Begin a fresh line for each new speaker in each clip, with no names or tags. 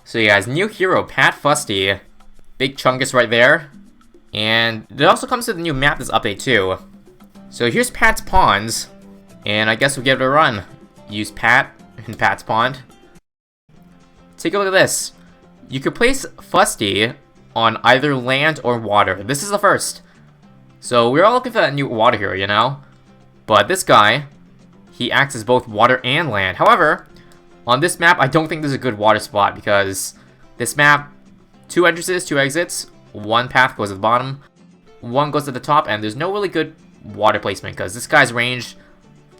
So you guys, new hero, Pat Fusty. Big Chungus right there. And it also comes with the new map this update too. So here's Pat's Ponds. And I guess we'll give it a run. Use Pat in Pat's Pond. Take a look at this. You could place Fusty on either land or water. This is the first. So we're all looking for that new water hero, you know? But this guy, he acts as both water and land. However, on this map, I don't think there's a good water spot because this map, 2 entrances, 2 exits, 1 path goes at the bottom, 1 goes at the top, and there's no really good water placement because this guy's range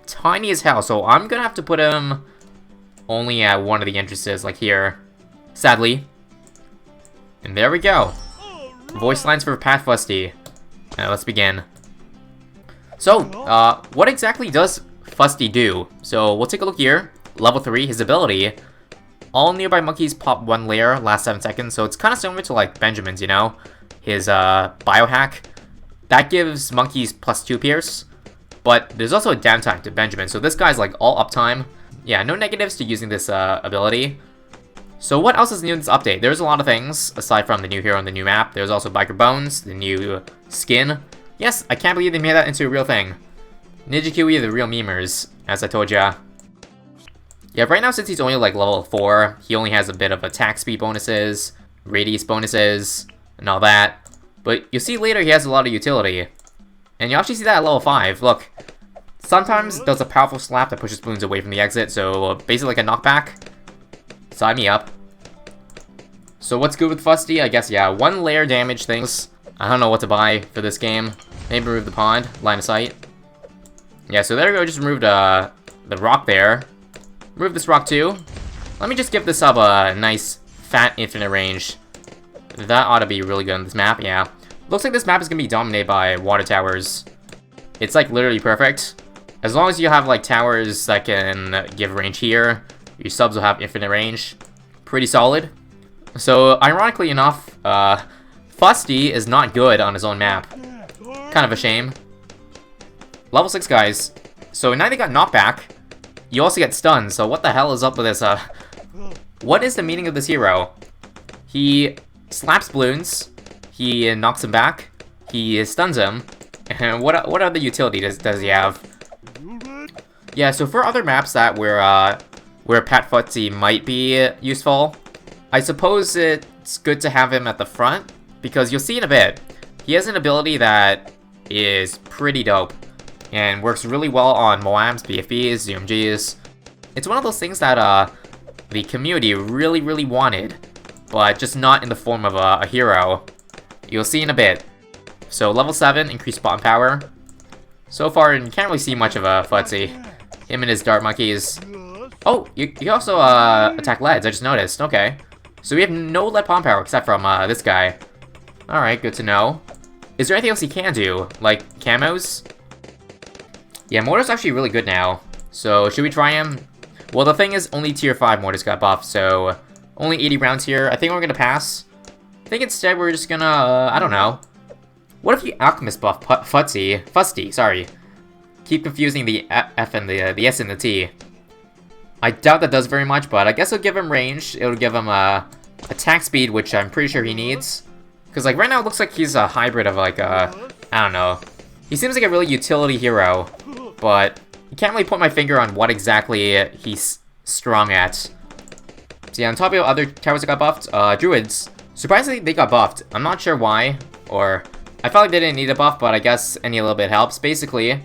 tiny as hell. So I'm gonna have to put him only at one of the entrances, like here, sadly. And there we go. Voice lines for Pat Fusty. Let's begin. So, what exactly does Fusty do? So, we'll take a look here. Level 3, his ability. All nearby monkeys pop 1 layer, last 7 seconds. So, it's kind of similar to, like, Benjamin's, you know? His, biohack. That gives monkeys +2 pierce. But there's also a downtime to Benjamin. So, this guy's, like, all uptime. Yeah, no negatives to using this, ability. So what else is new in this update? There's a lot of things, aside from the new hero and the new map. There's also Biker Bones, the new skin. Yes, I can't believe they made that into a real thing. Ninja Kiwi, the real memers, as I told ya. Yeah, right now since he's only like level 4, he only has a bit of attack speed bonuses, radius bonuses, and all that. But you'll see later he has a lot of utility. And you actually see that at level 5, look. Sometimes does a powerful slap that pushes Bloons away from the exit, so basically like a knockback. Sign me up. So what's good with Fusty? I guess, yeah, 1 layer damage things. I don't know what to buy for this game. Maybe remove the pond, line of sight. Yeah, so there we go, just removed the rock there. Remove this rock too. Let me just give this up a nice, fat, infinite range. That ought to be really good on this map, yeah. Looks like this map is going to be dominated by water towers. It's like literally perfect. As long as you have like towers that can give range here, your subs will have infinite range. Pretty solid. So, ironically enough, Fusty is not good on his own map. Kind of a shame. Level 6 guys. So now they got knockback. You also get stunned, so what the hell is up with this, What is the meaning of this hero? He slaps Bloons. He knocks him back. He stuns him. And what other utility does he have? Yeah, so for other maps that where Pat Fusty might be useful, I suppose it's good to have him at the front, because you'll see in a bit, he has an ability that is pretty dope, and works really well on Moabs, BFBs, ZMGs. It's one of those things that the community really wanted, but just not in the form of a hero. You'll see in a bit. So level 7, increased spawn power. So far, you can't really see much of a Fusty. Him and his dart monkeys. Oh, you also attack leads, I just noticed. Okay. So we have no lead palm power except from this guy. Alright, good to know. Is there anything else he can do? Like camos? Yeah, Mortar's actually really good now. So should we try him? Well, the thing is, only tier 5 Mortars got buffed, so only 80 rounds here. I think we're gonna pass. I think instead we're just gonna, I don't know. What if you Alchemist buff Fusty, sorry. Keep confusing the F and the S and the T. I doubt that does very much, but I guess it'll give him range. It'll give him attack speed, which I'm pretty sure he needs. Because like right now it looks like he's a hybrid of like I don't know. He seems like a really utility hero, but you can't really put my finger on what exactly he's strong at. So yeah, on top of other towers that got buffed, Druids. Surprisingly, they got buffed. I'm not sure why, or I felt like they didn't need a buff, but I guess any little bit helps. Basically,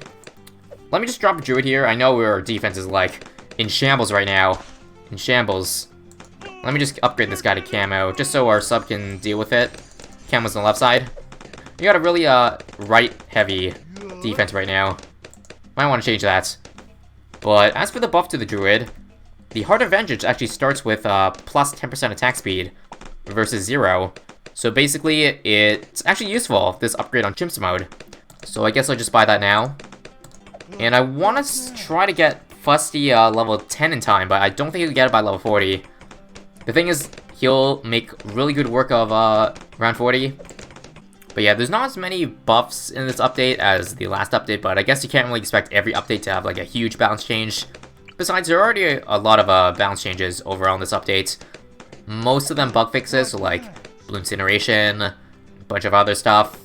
let me just drop a Druid here. I know our defense is like in shambles right now. In shambles. Let me just upgrade this guy to camo, just so our sub can deal with it. Camo's on the left side. You got a really, right-heavy defense right now. Might want to change that. But as for the buff to the Druid, the Heart of Vengeance actually starts with, plus 10% attack speed versus 0. So basically, it's actually useful, this upgrade on Chimps mode. So I guess I'll just buy that now. And I want to try to get Fusty level 10 in time, but I don't think he'll get it by level 40. The thing is, he'll make really good work of round 40. But yeah, there's not as many buffs in this update as the last update, but I guess you can't really expect every update to have like a huge balance change. Besides, there are already a lot of balance changes overall in this update. Most of them bug fixes, so like Bloons Incineration, a bunch of other stuff.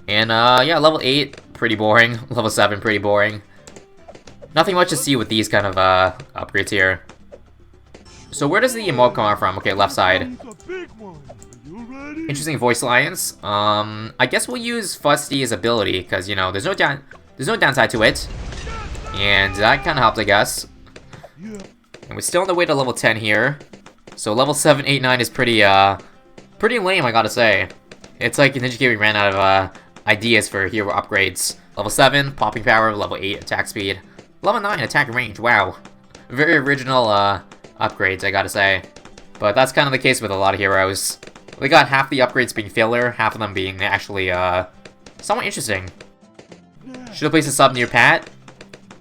And yeah, level 8, pretty boring. Level 7, pretty boring. Nothing much to see with these kind of upgrades here. So where does the emote come out from? Okay, left side. Interesting voice lines. I guess we'll use Fusty's ability, because, you know, there's no downside to it. And that kind of helps, I guess. And we're still on the way to level 10 here. So level 7, 8, 9 is pretty lame, I gotta say. It's like Ninja Kiwi ran out of ideas for hero upgrades. Level 7, popping power. Level 8, attack speed. Level 9, attack range. Wow. Very original upgrades, I gotta say. But that's kind of the case with a lot of heroes. We got half the upgrades being filler, half of them being actually somewhat interesting. Should I place a sub near Pat?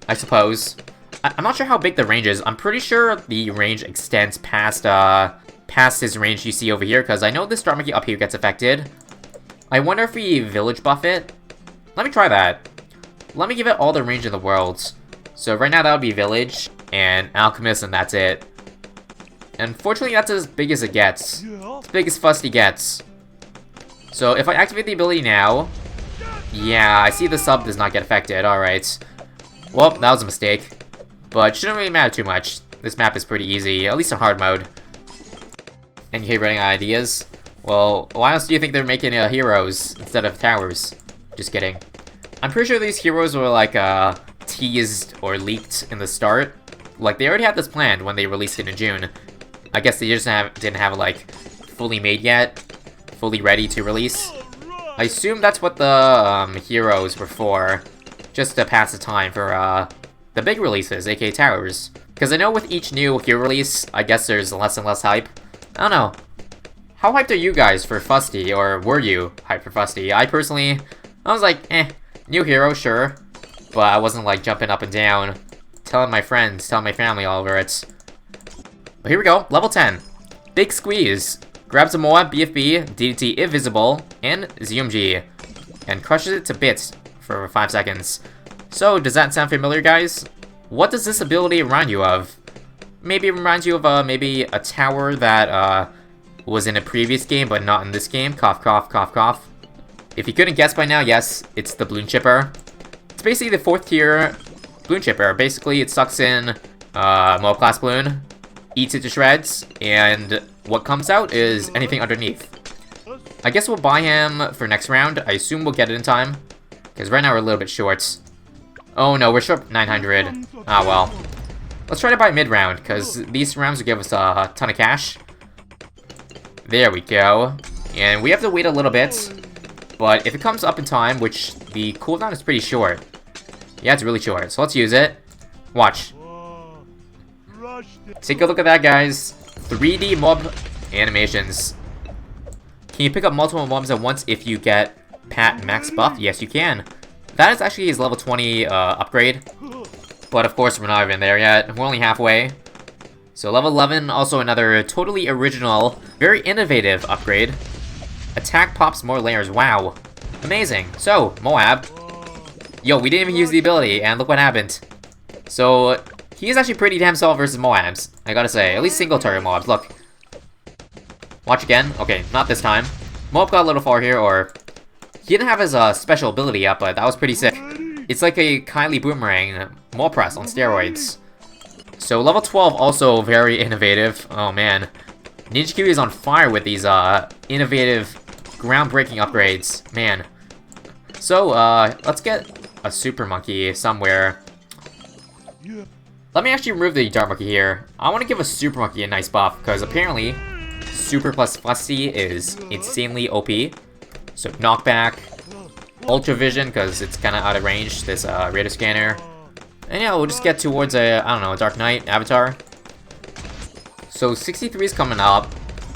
I suppose. I'm not sure how big the range is. I'm pretty sure the range extends past his range you see over here, because I know this Star Monkey up here gets affected. I wonder if we village buff it? Let me try that. Let me give it all the range in the world. So right now that would be village, and alchemist, and that's it. Unfortunately, that's as big as it gets. As big as Fusty gets. So if I activate the ability now... Yeah, I see the sub does not get affected, alright. Well, that was a mistake. But shouldn't really matter too much. This map is pretty easy, at least in hard mode. And you keep running out of ideas? Well, why else do you think they're making heroes instead of towers? Just kidding. I'm pretty sure these heroes were like teased or leaked in the start. Like they already had this planned when they released it in June. I guess they just didn't have it like fully made yet, fully ready to release. I assume that's what the heroes were for, just to pass the time for the big releases, aka towers. Because I know with each new hero release, I guess there's less and less hype. I don't know. How hyped are you guys for Fusty, or were you hyped for Fusty? I personally, I was like, new hero, sure. But I wasn't like jumping up and down, telling my friends, telling my family all over it. But here we go, level 10. Big squeeze. Grabs a Moab, BFB, DDT if visible, and ZMG. And crushes it to bits for 5 seconds. So, does that sound familiar, guys? What does this ability remind you of? Maybe it reminds you of maybe a tower that was in a previous game, but not in this game. Cough, cough, cough, cough. If you couldn't guess by now, yes, it's the Bloon Chipper. It's basically the 4th tier Bloon Chipper. Basically, it sucks in Moab class Bloon, eats it to shreds, and what comes out is anything underneath. I guess we'll buy him for next round. I assume we'll get it in time, because right now we're a little bit short. Oh no, we're short 900. Ah well. Let's try to buy mid-round, because these rounds will give us a ton of cash. There we go. And we have to wait a little bit, but if it comes up in time, which the cooldown is pretty short. Yeah, it's really short, so let's use it. Watch. Take a look at that, guys. 3D mob animations. Can you pick up multiple mobs at once if you get Pat max buff? Yes, you can. That is actually his level 20 upgrade. But of course, we're not even there yet. We're only halfway. So level 11, also another totally original, very innovative upgrade. Attack pops more layers. Wow. Amazing. So, Moab. Yo, we didn't even use the ability, and look what happened. So, he is actually pretty damn solid versus Moabs, I gotta say. At least single target Moabs, look. Watch again. Okay, not this time. Moab got a little far here, or... He didn't have his special ability up, but that was pretty sick. It's like a Kylie Boomerang Mob Press on steroids. So level 12 also very innovative. Oh man. Ninja Kiwi is on fire with these innovative, groundbreaking upgrades. Man. So, let's get a Super Monkey somewhere. Let me actually remove the Dark Monkey here. I want to give a Super Monkey a nice buff, because apparently Super plus Fusty is insanely OP. So knockback, Ultra Vision, because it's kind of out of range, this radar scanner. And yeah, we'll just get towards a, I don't know, a Dark Knight avatar. So 63 is coming up.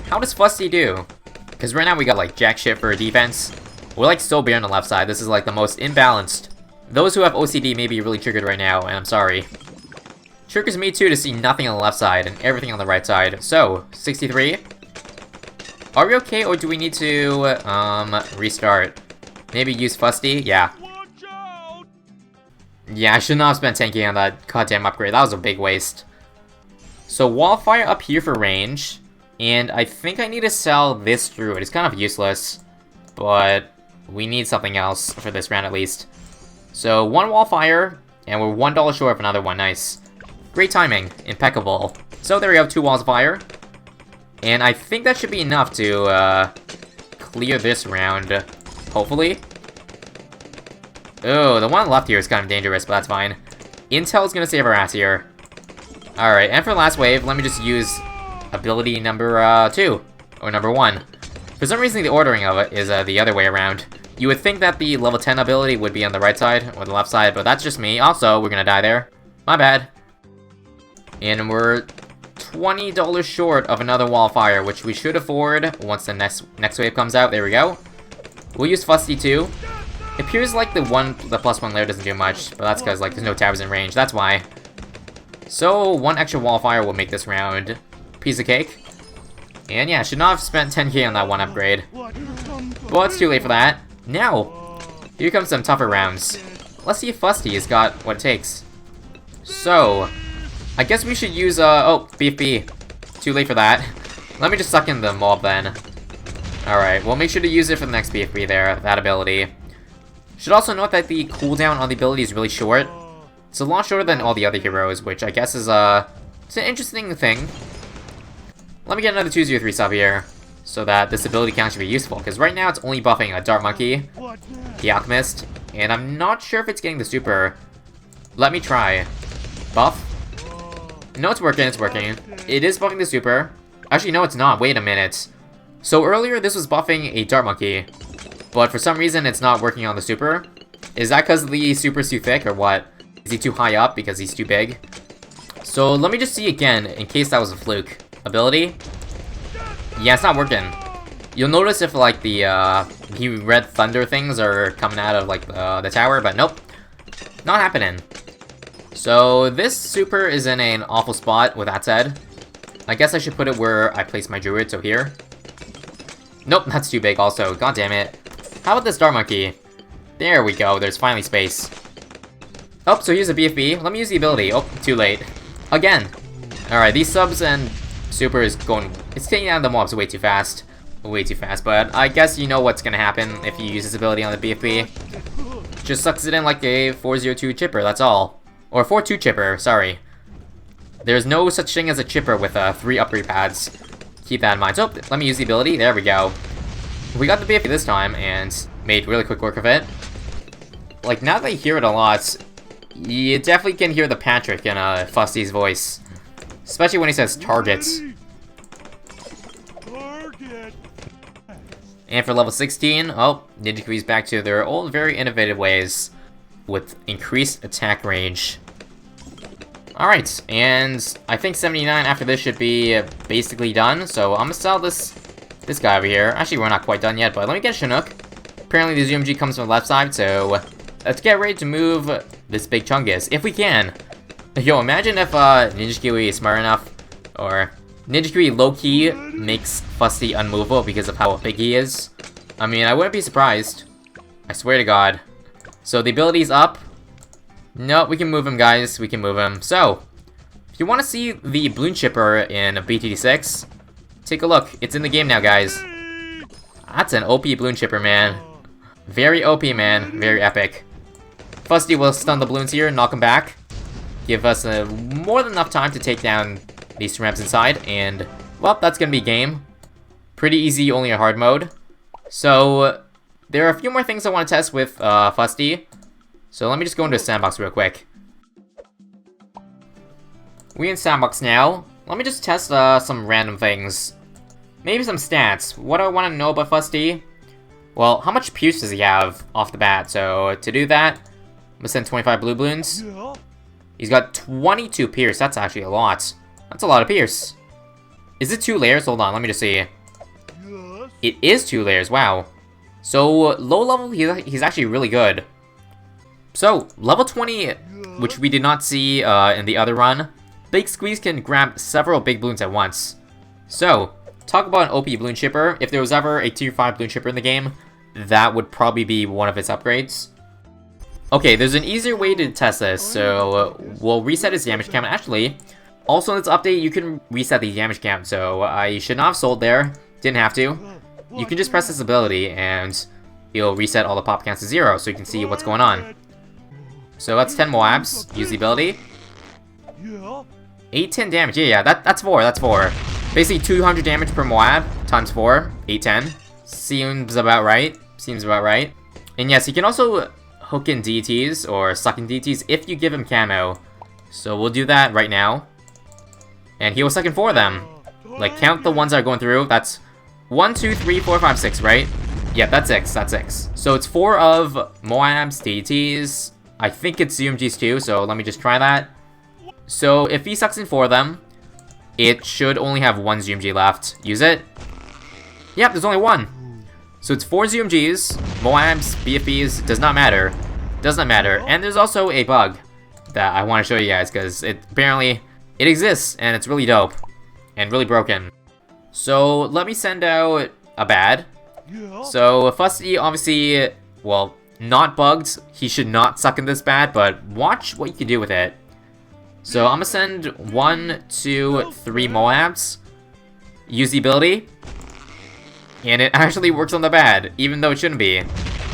How does Fusty do? Because right now we got like jack shit for defense. We're like so bare on the left side. This is like the most imbalanced. Those who have OCD may be really triggered right now, and I'm sorry. Triggers me too to see nothing on the left side and everything on the right side. So, 63. Are we okay, or do we need to, restart? Maybe use Fusty? Yeah. Yeah, I should not have spent 10k on that goddamn upgrade. That was a big waste. So, Wallfire up here for range. And I think I need to sell this druid. It's kind of useless, but we need something else for this round at least. So 1 wall fire, and we're $1 short of another one. Nice. Great timing. Impeccable. So there we go, 2 walls of fire. And I think that should be enough to clear this round, hopefully. Oh, the one left here is kind of dangerous, but that's fine. Intel's gonna save our ass here. Alright, and for last wave, let me just use ability number 2, or number 1. For some reason, the ordering of it is the other way around. You would think that the level 10 ability would be on the right side, or the left side, but that's just me. Also, we're gonna die there. My bad. And we're $20 short of another wall of fire, which we should afford once the next wave comes out. There we go. We'll use Fusty too. It appears like the +1 layer doesn't do much, but that's because like there's no towers in range. That's why. So 1 extra wall of fire will make this round piece of cake. And yeah, should not have spent 10k on that one upgrade. But it's too late for that. Now, here comes some tougher rounds. Let's see if Fusty has got what it takes. So, I guess we should use, oh, BFB. Too late for that. Let me just suck in the mob then. Alright, we'll make sure to use it for the next BFB there, that ability. Should also note that the cooldown on the ability is really short. It's a lot shorter than all the other heroes, which I guess is, it's an interesting thing. Let me get another 203 sub here, so that this ability can actually be useful, because right now it's only buffing a Dart Monkey, the Alchemist, and I'm not sure if it's getting the super. Let me try. Buff? No, it's working, it's working. It is buffing the super. Actually, no, it's not. Wait a minute. So earlier, this was buffing a Dart Monkey, but for some reason, it's not working on the super. Is that because the super's too thick, or what? Is he too high up because he's too big? So let me just see again, in case that was a fluke. Ability? Yeah, it's not working. You'll notice if, like, the, red thunder things are coming out of, like, the tower, but nope. Not happening. So, this super is in an awful spot, with that said. I guess I should put it where I place my druid, so here. Nope, that's too big also, god damn it. How about this Dart Monkey? There we go, there's finally space. Oh, so here's a BFB. Let me use the ability. Oh, too late. Again. Alright, these subs and super is going... It's taking down the mobs way too fast. Way too fast, but I guess you know what's gonna happen if you use this ability on the BFB. Just sucks it in like a 402 chipper, that's all. Or 4-2 chipper, sorry. There's no such thing as a chipper with 3 upgrade pads. Keep that in mind. So, let me use the ability. There we go. We got the BFB this time, and made really quick work of it. Like, now that I hear it a lot, you definitely can hear the Patrick in Fusty's voice. Especially when he says targets. And for level 16, oh, Ninja Kiwi's back to their old, very innovative ways with increased attack range. Alright, and I think 79 after this should be basically done, so I'm gonna sell this guy over here. Actually, we're not quite done yet, but let me get Chinook. Apparently the ZMG comes from the left side, so let's get ready to move this big Chungus, if we can. Yo, imagine if Ninja Kiwi is smart enough, or Ninja Kiwi low-key makes Fusty unmovable because of how big he is. I mean, I wouldn't be surprised. I swear to God. So the ability's up. No, we can move him, guys. We can move him. So, if you want to see the Bloon Chipper in BTD6, take a look. It's in the game now, guys. That's an OP Bloon Chipper, man. Very OP, man. Very epic. Fusty will stun the balloons here, knock him back. Give us more than enough time to take down these ramps inside, and, well, that's gonna be game. Pretty easy, only a hard mode. So, there are a few more things I want to test with Fusty. So let me just go into a sandbox real quick. We in sandbox now. Let me just test some random things. Maybe some stats. What do I want to know about Fusty? Well, how much Pierce does he have off the bat? So to do that, I'm gonna send 25 blue balloons. He's got 22 Pierce. That's actually a lot. That's a lot of Pierce. Is it 2 layers? Hold on, let me just see. It is 2 layers, wow. So, low level, he's actually really good. So, level 20, which we did not see in the other run, Big Squeeze can grab several big balloons at once. So, talk about an OP balloon shipper. If there was ever a tier 5 balloon shipper in the game, that would probably be one of its upgrades. Okay, there's an easier way to test this, so we'll reset his damage count. Actually, Also in this update, you can reset the damage count, so I should not have sold there. Didn't have to. You can just press this ability, and it'll reset all the pop counts to 0, so you can see what's going on. So that's 10 Moabs. Use the ability. 810 damage. Yeah, that's 4. That's 4. Basically 200 damage per Moab times 4. 810. Seems about right. Seems about right. And yes, you can also hook in DTs or suck in DTs if you give him camo. So we'll do that right now. And he will suck in 4 of them. Like, count the ones that are going through. That's 1, 2, 3, 4, 5, 6, right? Yeah, that's 6. That's 6. So it's 4 of Moabs, DTs. I think it's ZMGs too, so let me just try that. So if he sucks in 4 of them, it should only have 1 ZMG left. Use it. Yep, there's only 1. So it's 4 ZMGs, Moabs, BFBs, does not matter. Does not matter. And there's also a bug that I want to show you guys, because apparently it exists, and it's really dope. And really broken. So let me send out a bad. So Fusty, obviously, well, not bugged. He should not suck in this bad, but watch what you can do with it. So I'm gonna send 1, 2, 3 Moabs. Use the ability. And it actually works on the bad, even though it shouldn't be.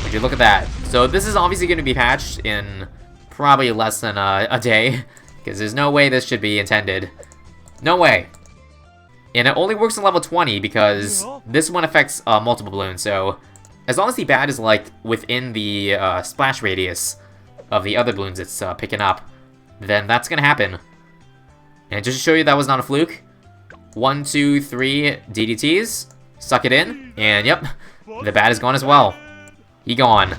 Would you look at that? So this is obviously going to be patched in probably less than a day, because there's no way this should be intended. No way. And it only works on level 20 because this one affects multiple balloons, so as long as the bad is like within the splash radius of the other balloons it's picking up, then that's gonna happen. And just to show you that was not a fluke, 1, 2, 3 DDTs. Suck it in, and yep, the bat is gone as well. He gone.